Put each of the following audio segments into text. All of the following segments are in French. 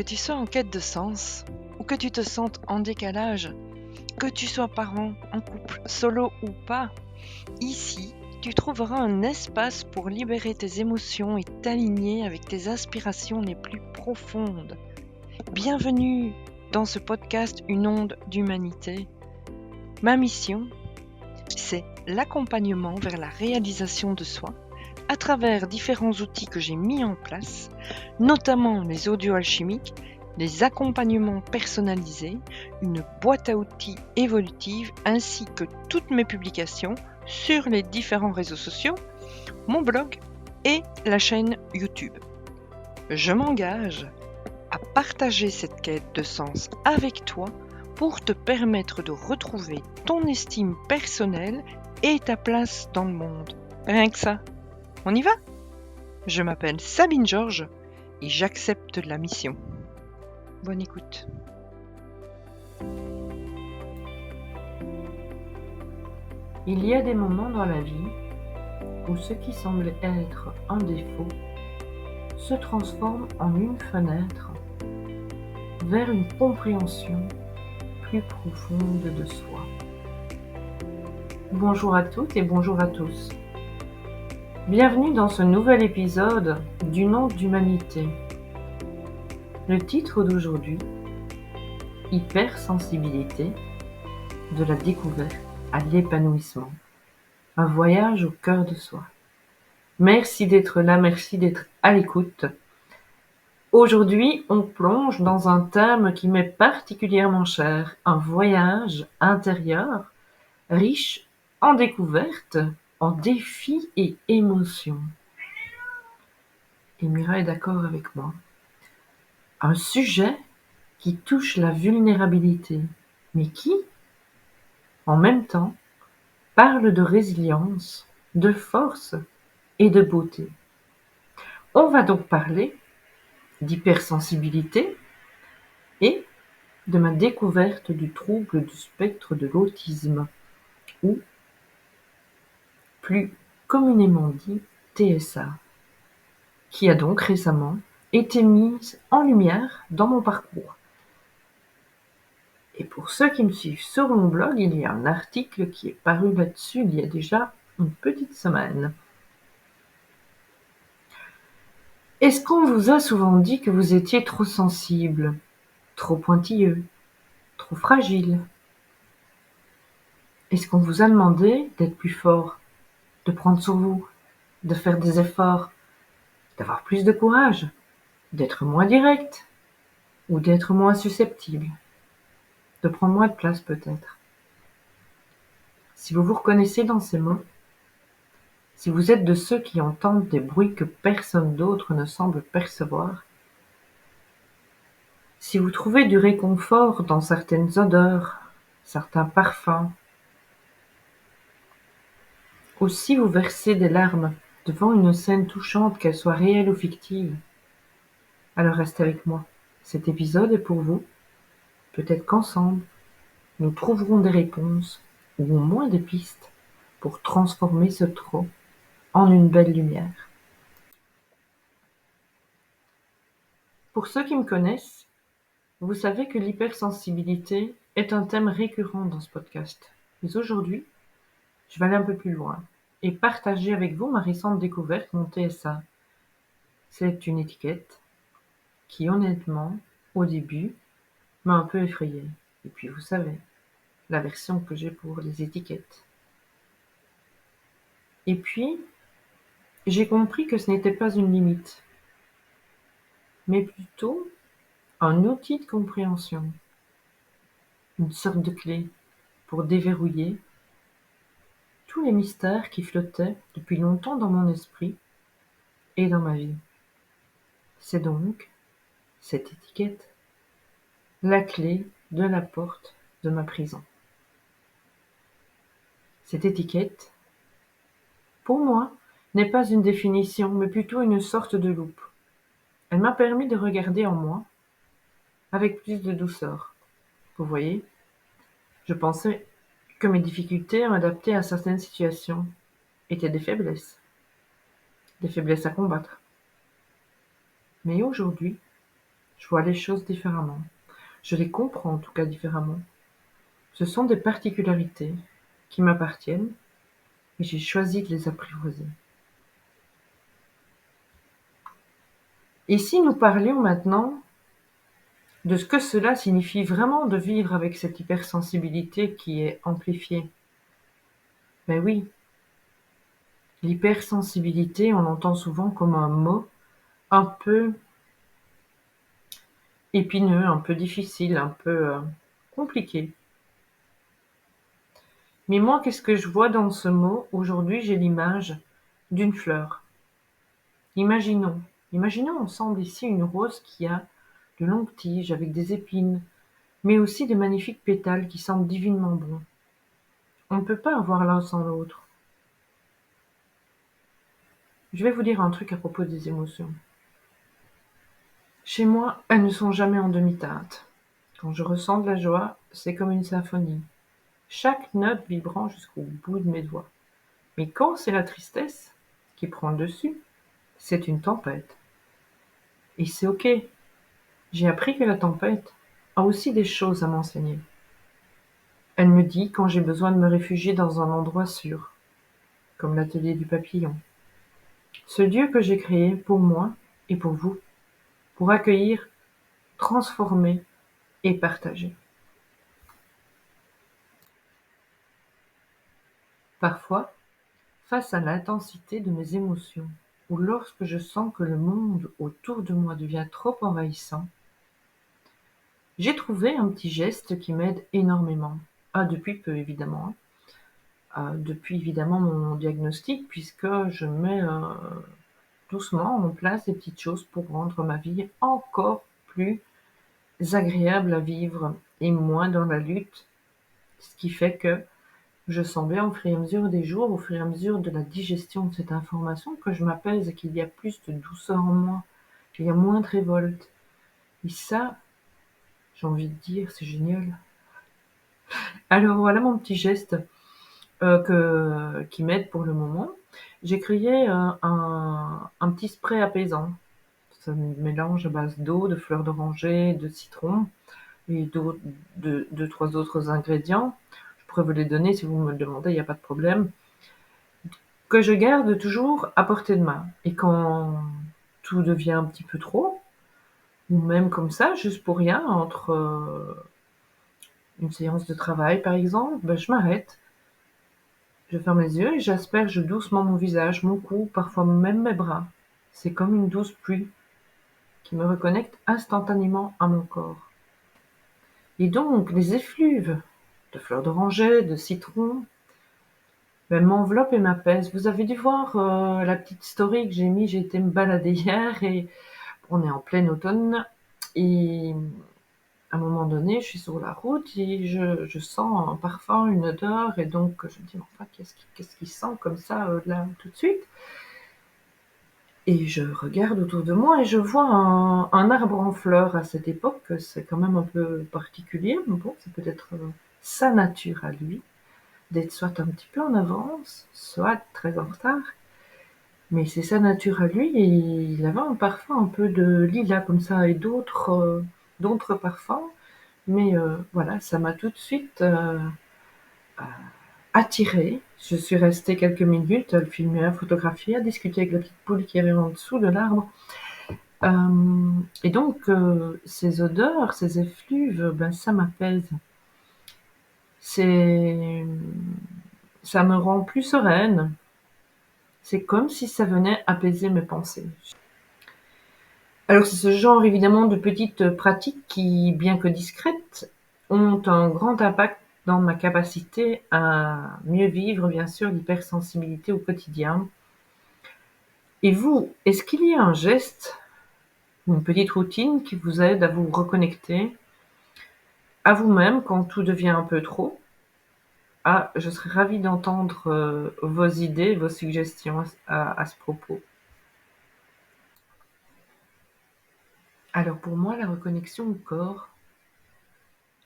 tu sois en quête de sens ou que tu te sentes en décalage, que tu sois parent, en couple, solo ou pas, ici, tu trouveras un espace pour libérer tes émotions et t'aligner avec tes aspirations les plus profondes. Bienvenue dans ce podcast Une onde d'humanité. Ma mission, c'est l'accompagnement vers la réalisation de soi à travers différents outils que j'ai mis en place, notamment les audios alchimiques, les accompagnements personnalisés, une boîte à outils évolutive ainsi que toutes mes publications sur les différents réseaux sociaux, mon blog et la chaîne YouTube. Je m'engage à partager cette quête de sens avec toi pour te permettre de retrouver ton estime personnelle et ta place dans le monde. Rien que ça. On y va ? Je m'appelle Sabine Georges et j'accepte la mission. Bonne écoute. Il y a des moments dans la vie où ce qui semble être un défaut se transforme en une fenêtre vers une compréhension plus profonde de soi. Bonjour à toutes et bonjour à tous. Bienvenue dans ce nouvel épisode d'une onde d'humanité. Le titre d'aujourd'hui, Hypersensibilité, de la découverte à l'épanouissement. Un voyage au cœur de soi. Merci d'être là, merci d'être à l'écoute. Aujourd'hui, on plonge dans un thème qui m'est particulièrement cher, un voyage intérieur, riche en découvertes, en défis et émotions. Et Mira est d'accord avec moi. Un sujet qui touche la vulnérabilité, mais qui, en même temps, parle de résilience, de force et de beauté. On va donc parler d'hypersensibilité et de ma découverte du trouble du spectre de l'autisme, ou plus communément dit TSA, qui a donc récemment été mise en lumière dans mon parcours. Et pour ceux qui me suivent sur mon blog, il y a un article qui est paru là-dessus il y a déjà une petite semaine. Est-ce qu'on vous a souvent dit que vous étiez trop sensible, trop pointilleux, trop fragile ? Est-ce qu'on vous a demandé d'être plus fort, de prendre sur vous, de faire des efforts, d'avoir plus de courage, d'être moins direct ou d'être moins susceptible, de prendre moins de place peut-être? Si vous vous reconnaissez dans ces mots, si vous êtes de ceux qui entendent des bruits que personne d'autre ne semble percevoir, si vous trouvez du réconfort dans certaines odeurs, certains parfums, ou si vous versez des larmes devant une scène touchante, qu'elle soit réelle ou fictive, alors restez avec moi. Cet épisode est pour vous. Peut-être qu'ensemble, nous trouverons des réponses, ou au moins des pistes, pour transformer ce trop en une belle lumière. Pour ceux qui me connaissent, vous savez que l'hypersensibilité est un thème récurrent dans ce podcast. Mais aujourd'hui, je vais aller un peu plus loin et partager avec vous ma récente découverte, mon TSA. C'est une étiquette qui, honnêtement, au début, m'a un peu effrayée. Et puis, vous savez, la version que j'ai pour les étiquettes. Et puis, j'ai compris que ce n'était pas une limite, mais plutôt un outil de compréhension, une sorte de clé pour déverrouiller tous les mystères qui flottaient depuis longtemps dans mon esprit et dans ma vie. C'est donc cette étiquette, la clé de la porte de ma prison. Cette étiquette, pour moi, n'est pas une définition, mais plutôt une sorte de loupe. Elle m'a permis de regarder en moi avec plus de douceur. Vous voyez, je pensais que mes difficultés à m'adapter à certaines situations étaient des faiblesses à combattre. Mais aujourd'hui, Je vois les choses différemment. Je les comprends en tout cas différemment. Ce sont des particularités qui m'appartiennent et j'ai choisi de les apprivoiser. Et si nous parlions maintenant de ce que cela signifie vraiment de vivre avec cette hypersensibilité qui est amplifiée? Ben oui, l'hypersensibilité, on l'entend souvent comme un mot un peu épineux, un peu difficile, un peu compliqué. Mais moi, qu'est-ce que je vois dans ce mot? Aujourd'hui, j'ai l'image d'une fleur. Imaginons, imaginons ensemble ici une rose qui a de longues tiges avec des épines, mais aussi des magnifiques pétales qui sentent divinement bon. On ne peut pas avoir l'un sans l'autre. Je vais vous dire un truc à propos des émotions. Chez moi, elles ne sont jamais en demi-teinte. Quand je ressens de la joie, c'est comme une symphonie. Chaque note vibrant jusqu'au bout de mes doigts. Mais quand c'est la tristesse qui prend le dessus, c'est une tempête. Et c'est ok. J'ai appris que la tempête a aussi des choses à m'enseigner. Elle me dit quand j'ai besoin de me réfugier dans un endroit sûr, comme l'atelier du papillon. Ce lieu que j'ai créé pour moi et pour vous, pour accueillir, transformer et partager. Parfois, face à l'intensité de mes émotions, ou lorsque je sens que le monde autour de moi devient trop envahissant, j'ai trouvé un petit geste qui m'aide énormément. Ah, depuis peu évidemment. Depuis évidemment mon diagnostic, puisque je mets doucement en place des petites choses pour rendre ma vie encore plus agréable à vivre et moins dans la lutte, ce qui fait que je sens bien au fur et à mesure des jours, au fur et à mesure de la digestion de cette information, que je m'apaise et qu'il y a plus de douceur en moi, qu'il y a moins de révolte. Et ça, j'ai envie de dire, c'est génial. Alors voilà mon petit geste qui m'aide pour le moment. J'ai créé un petit spray apaisant. C'est un mélange à base d'eau, de fleurs d'oranger, de citron et deux, trois autres ingrédients. Je pourrais vous les donner si vous me le demandez, il n'y a pas de problème. Que je garde toujours à portée de main. Et quand tout devient un petit peu trop, ou même comme ça, juste pour rien, entre une séance de travail par exemple, ben, je m'arrête. Je ferme les yeux et j'asperge doucement mon visage, mon cou, parfois même mes bras. C'est comme une douce pluie qui me reconnecte instantanément à mon corps. Et donc, les effluves de fleurs d'oranger, de citron, ben, m'enveloppent et m'apaisent. Vous avez dû voir la petite story que j'ai mis, j'ai été me balader hier et on est en plein automne et à un moment donné, je suis sur la route et je sens un parfum, une odeur et donc je me dis, enfin, qu'est-ce qui sent comme ça là tout de suite? Et je regarde autour de moi et je vois un arbre en fleurs à cette époque, c'est quand même un peu particulier, mais bon, c'est peut-être sa nature à lui, d'être soit un petit peu en avance, soit très en retard, mais c'est sa nature à lui et il avait un parfum un peu de lilas comme ça et d'autres parfums, mais voilà, ça m'a tout de suite attirée. Je suis restée quelques minutes à le filmer, à le photographier, à discuter avec la petite poule qui avait en dessous de l'arbre. Et donc, ces odeurs, ces effluves, ben, ça m'apaise. C'est, ça me rend plus sereine. C'est comme si ça venait apaiser mes pensées. Alors, c'est ce genre évidemment de petites pratiques qui, bien que discrètes, ont un grand impact dans ma capacité à mieux vivre, bien sûr, l'hypersensibilité au quotidien. Et vous, est-ce qu'il y a un geste, une petite routine qui vous aide à vous reconnecter à vous-même quand tout devient un peu trop? Ah, je serais ravie d'entendre vos idées, vos suggestions à ce propos. Alors pour moi, la reconnexion au corps,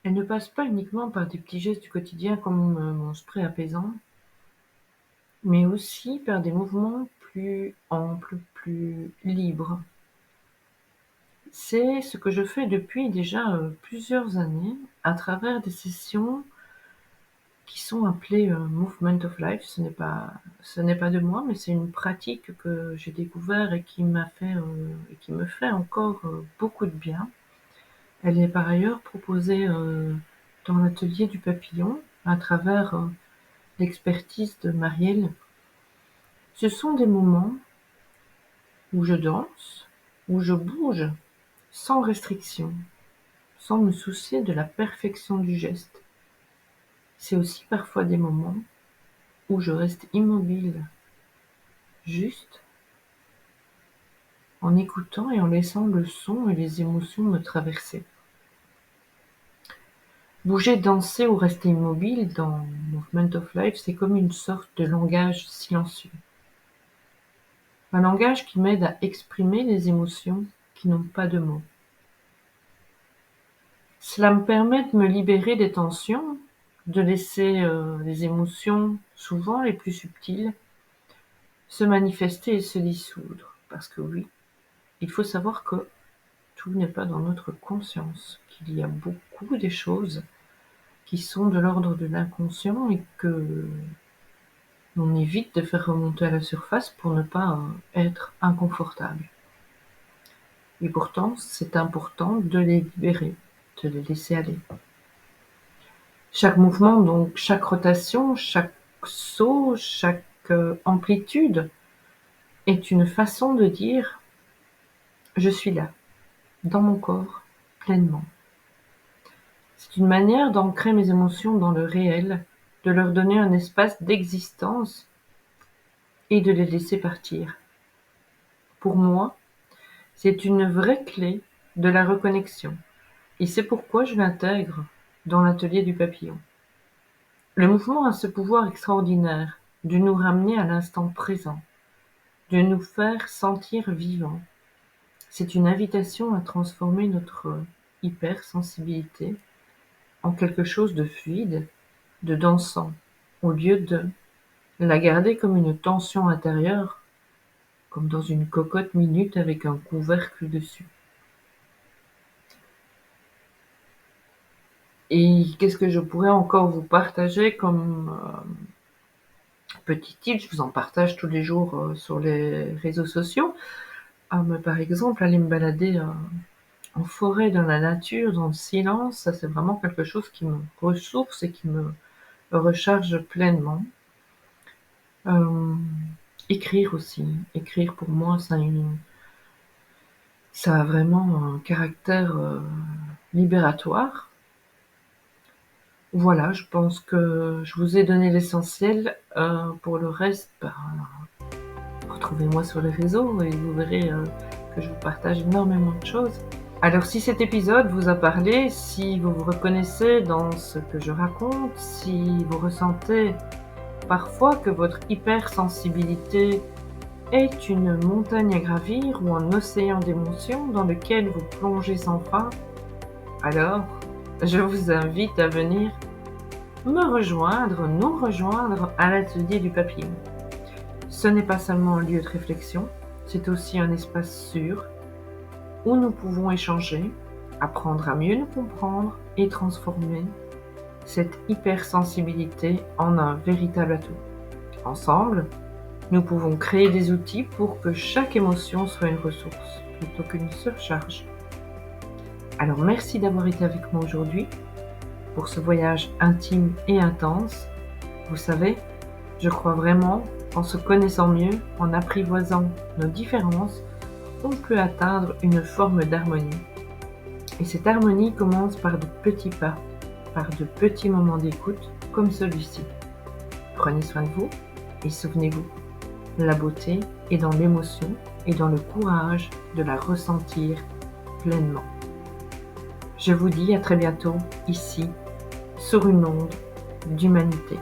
elle ne passe pas uniquement par des petits gestes du quotidien comme mon spray apaisant, mais aussi par des mouvements plus amples, plus libres. C'est ce que je fais depuis déjà plusieurs années à travers des sessions qui sont appelées Movement of Life. Ce n'est pas de moi, mais c'est une pratique que j'ai découvert et qui m'a fait et qui me fait encore beaucoup de bien. Elle est par ailleurs proposée dans l'atelier du papillon à travers l'expertise de Marielle. Ce sont des moments où je danse, où je bouge sans restriction, sans me soucier de la perfection du geste. C'est aussi parfois des moments où je reste immobile, juste en écoutant et en laissant le son et les émotions me traverser. Bouger, danser ou rester immobile dans Movement of Life, c'est comme une sorte de langage silencieux. Un langage qui m'aide à exprimer les émotions qui n'ont pas de mots. Cela me permet de me libérer des tensions, de laisser les émotions, souvent les plus subtiles, se manifester et se dissoudre. Parce que oui, il faut savoir que tout n'est pas dans notre conscience, qu'il y a beaucoup des choses qui sont de l'ordre de l'inconscient et que l'on évite de faire remonter à la surface pour ne pas être inconfortable. Et pourtant, c'est important de les libérer, de les laisser aller. Chaque mouvement, donc chaque rotation, chaque saut, chaque amplitude est une façon de dire « je suis là, dans mon corps, pleinement ». C'est une manière d'ancrer mes émotions dans le réel, de leur donner un espace d'existence et de les laisser partir. Pour moi, c'est une vraie clé de la reconnexion et c'est pourquoi je l'intègre dans l'atelier du papillon. Le mouvement a ce pouvoir extraordinaire de nous ramener à l'instant présent, de nous faire sentir vivants. C'est une invitation à transformer notre hypersensibilité en quelque chose de fluide, de dansant, au lieu de la garder comme une tension intérieure, comme dans une cocotte minute avec un couvercle dessus. Et qu'est-ce que je pourrais encore vous partager comme petit tip? Je vous en partage tous les jours sur les réseaux sociaux. Mais par exemple, aller me balader en forêt, dans la nature, dans le silence, ça c'est vraiment quelque chose qui me ressource et qui me recharge pleinement. Écrire aussi. Écrire pour moi, ça a vraiment un caractère libératoire. Voilà, je pense que je vous ai donné l'essentiel. Pour le reste, retrouvez-moi sur les réseaux et vous verrez que je vous partage énormément de choses. Alors si cet épisode vous a parlé, si vous vous reconnaissez dans ce que je raconte, si vous ressentez parfois que votre hypersensibilité est une montagne à gravir ou un océan d'émotions dans lequel vous plongez sans fin, alors je vous invite à venir nous rejoindre à l'atelier du papillon. Ce n'est pas seulement un lieu de réflexion, c'est aussi un espace sûr où nous pouvons échanger, apprendre à mieux nous comprendre et transformer cette hypersensibilité en un véritable atout. Ensemble, nous pouvons créer des outils pour que chaque émotion soit une ressource plutôt qu'une surcharge. Alors merci d'avoir été avec moi aujourd'hui pour ce voyage intime et intense. Vous savez, je crois vraiment qu'en se connaissant mieux, en apprivoisant nos différences, on peut atteindre une forme d'harmonie. Et cette harmonie commence par de petits pas, par de petits moments d'écoute comme celui-ci. Prenez soin de vous et souvenez-vous, la beauté est dans l'émotion et dans le courage de la ressentir pleinement. Je vous dis à très bientôt ici, sur une onde d'humanité.